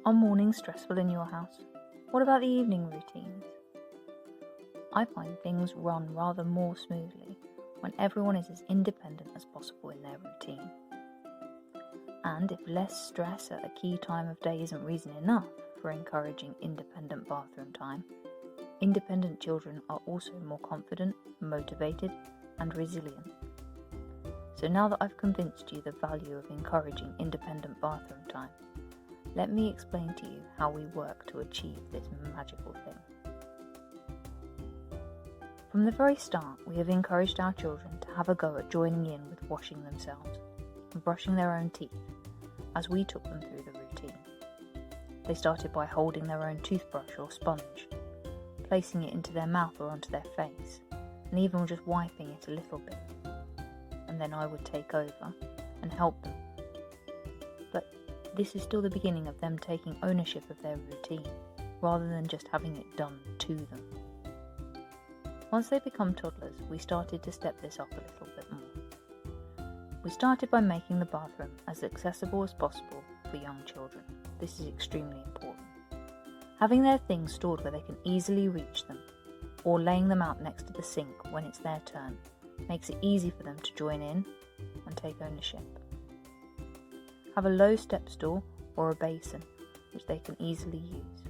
Are mornings stressful in your house? What about the evening routines? I find things run rather more smoothly when everyone is as independent as possible in their routine. And if less stress at a key time of day isn't reason enough for encouraging independent bathroom time, independent children are also more confident, motivated, and resilient. So now that I've convinced you the value of encouraging independent bathroom time, let me explain to you how we work to achieve this magical thing. From the very start, we have encouraged our children to have a go at joining in with washing themselves and brushing their own teeth as we took them through the routine. They started by holding their own toothbrush or sponge, placing it into their mouth or onto their face, and even just wiping it a little bit. And then I would take over and help them. But this is still the beginning of them taking ownership of their routine, rather than just having it done to them. Once they become toddlers, we started to step this up a little bit more. We started by making the bathroom as accessible as possible for young children. This is extremely important. Having their things stored where they can easily reach them, or laying them out next to the sink when it's their turn, makes it easy for them to join in and take ownership. Have a low step stool or a basin, which they can easily use.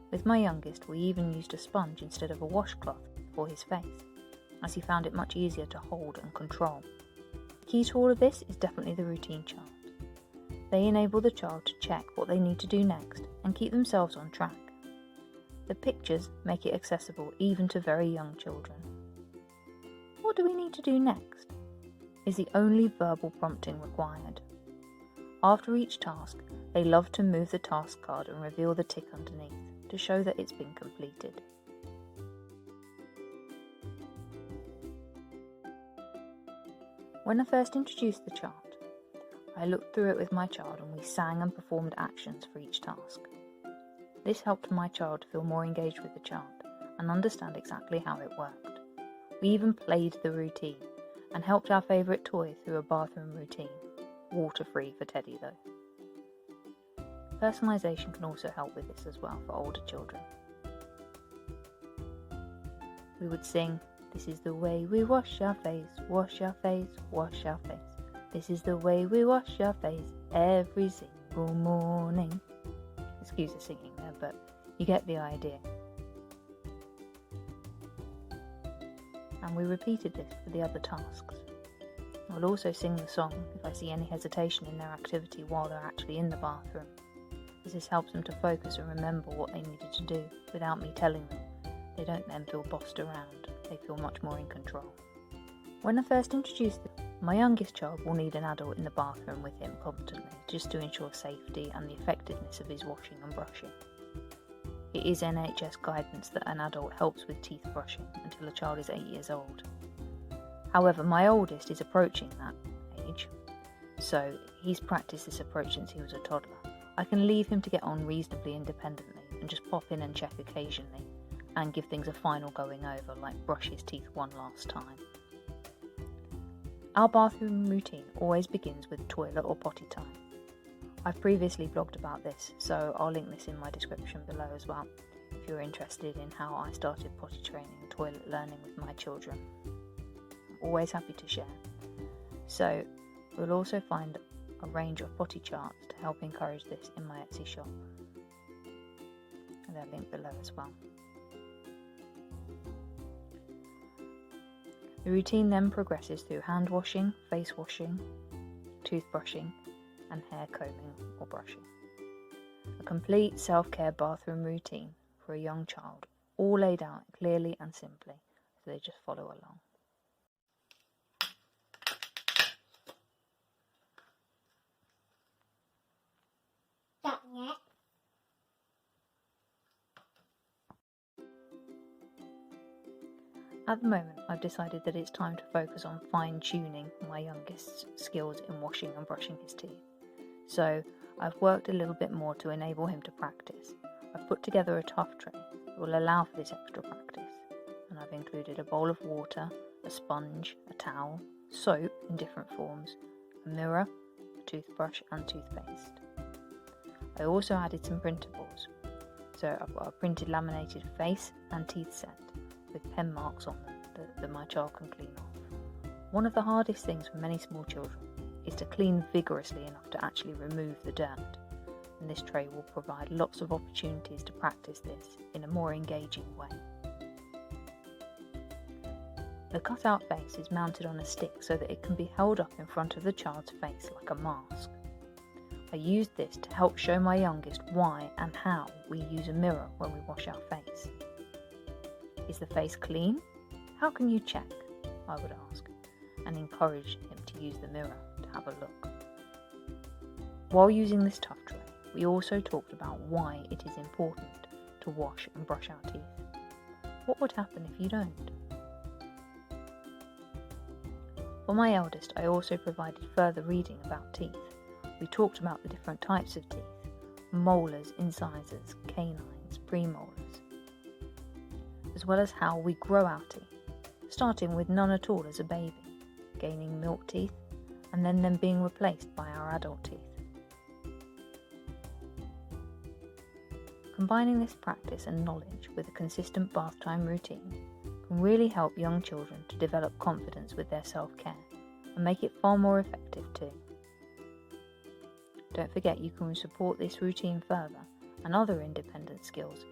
With my youngest, we even used a sponge instead of a washcloth for his face, as he found it much easier to hold and control. Key to all of this is definitely the routine chart. They enable the child to check what they need to do next and keep themselves on track. The pictures make it accessible even to very young children. What do we need to do next? Is the only verbal prompting required. After each task, they love to move the task card and reveal the tick underneath to show that it's been completed. When I first introduced the chart, I looked through it with my child and we sang and performed actions for each task. This helped my child feel more engaged with the chart and understand exactly how it worked. We even played the routine and helped our favourite toy through a bathroom routine, water-free for Teddy though. Personalisation can also help with this as well for older children. We would sing, "This is the way we wash our face, wash our face, wash our face. This is the way we wash our face every single morning." Excuse the singing there, but you get the idea. And we repeated this for the other tasks. I will also sing the song if I see any hesitation in their activity while they're actually in the bathroom, as this helps them to focus and remember what they needed to do without me telling them. They don't then feel bossed around, they feel much more in control. When I first introduced them, my youngest child will need an adult in the bathroom with him constantly, just to ensure safety and the effectiveness of his washing and brushing. It is NHS guidance that an adult helps with teeth brushing until a child is 8 years old. However, my oldest is approaching that age, so he's practiced this approach since he was a toddler. I can leave him to get on reasonably independently and just pop in and check occasionally and give things a final going over, like brush his teeth one last time. Our bathroom routine always begins with toilet or potty time. I've previously blogged about this, so I'll link this in my description below as well, if you're interested in how I started potty training and toilet learning with my children. I'm always happy to share. So, we'll also find a range of potty charts to help encourage this in my Etsy shop. And they're linked below as well. The routine then progresses through hand washing, face washing, toothbrushing, and hair combing or brushing. A complete self-care bathroom routine for a young child, all laid out clearly and simply, so they just follow along. At the moment, I've decided that it's time to focus on fine-tuning my youngest's skills in washing and brushing his teeth. So, I've worked a little bit more to enable him to practice. I've put together a tuff tray that will allow for this extra practice, and I've included a bowl of water, a sponge, a towel, soap in different forms, a mirror, a toothbrush and toothpaste. I also added some printables. So I've got a printed laminated face and teeth set with pen marks on them that my child can clean off. One of the hardest things for many small children is to clean vigorously enough to actually remove the dirt, and this tray will provide lots of opportunities to practice this in a more engaging way. The cutout face is mounted on a stick so that it can be held up in front of the child's face like a mask. I used this to help show my youngest why and how we use a mirror when we wash our face. Is the face clean? How can you check? I would ask, and encourage him to use the mirror to have a look. While using this tuff tray, we also talked about why it is important to wash and brush our teeth. What would happen if you don't? For my eldest, I also provided further reading about teeth. We talked about the different types of teeth: molars, incisors, canines, premolars, as well as how we grow our teeth, starting with none at all as a baby, gaining milk teeth, and then them being replaced by our adult teeth. Combining this practice and knowledge with a consistent bath time routine can really help young children to develop confidence with their self-care and make it far more effective too. Don't forget you can support this routine further and other independent skills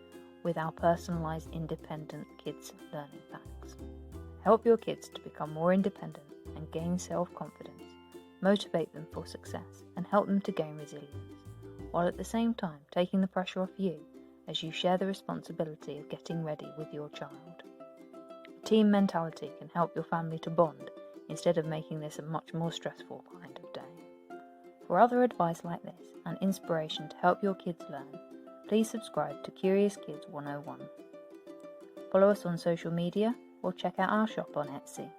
with our personalised Independent Kids learning packs. Help your kids to become more independent and gain self-confidence, motivate them for success and help them to gain resilience, while at the same time taking the pressure off you as you share the responsibility of getting ready with your child. Team mentality can help your family to bond instead of making this a much more stressful kind of day. For other advice like this and inspiration to help your kids learn, please subscribe to Curious Kids 101. Follow us on social media or check out our shop on Etsy.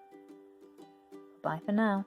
Bye for now.